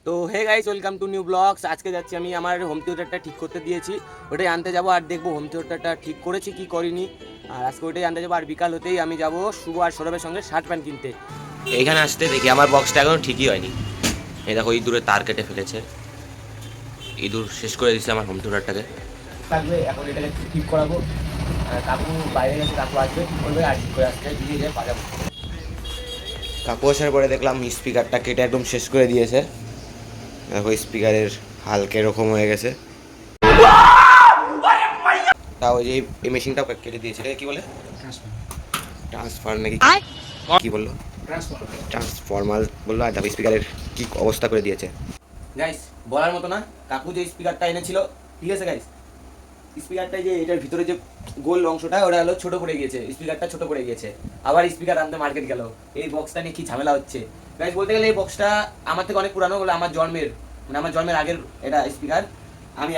তো hey guys, welcome to new blogs. আজকে যাচ্ছি আমি আমার হোম থিয়েটারটা ঠিক করতে দিয়েছি, ওটাই আনতে যাবো আর দেখবো হোম থিয়েটারটা ঠিক করেছি কি করিনি। আর আজকে ওইটাই আনতে যাবো, আর বিকাল হতেই আমি যাবো শুভ আর সৌরভের সঙ্গে শার্ট প্যান্ট কিনতে। এইখানে আসতে দেখি আমার বক্সটা এখনো ঠিকই হয়নি। এই দেখো ইঁদুরে তার কেটে ফেলেছে, ইঁদুর শেষ করে দিচ্ছে আমার হোম থিয়েটারটাকে। থাকবে এখন এটাকে ঠিক করাবো। কাকু বাইরে গেছে, কাকু আসবে ঠিক করবে আর ঠিক করে আসতে দিয়ে যায় বাজাবো। কাকু আসার পরে দেখলাম স্পিকারটা কেটে একদম শেষ করে দিয়েছে। দেখো স্পিকারের হালকা এরকম হয়ে গেছে। তাও ওই যে এই মেশিনটাও কেটে দিয়েছে। এটা কি বলে, ট্রান্সফার নাকি কি বললো, ট্রান্সফরমার বললো। আর দেখো স্পিকারের কি অবস্থা করে দিয়েছে। গাইস বলার মতো না, কাকু যে স্পিকারটা এনেছিল, ঠিক আছে গাইস, স্পিকারটা যে এটার ভিতরে যে গোল অংশটা ওটা হলো ছোট পড়ে গিয়েছে, স্পিকারটা ছোট পড়ে গিয়েছে। আবার স্পিকার আনতে মার্কেট গেল। এই বক্সটা নিয়ে কি ঝামেলা হচ্ছে গাইস। বলতে গেলে এই বক্সটা আমার থেকে অনেক পুরানো, বলে আমার জন্মের আগের এটা স্পিকার। আমি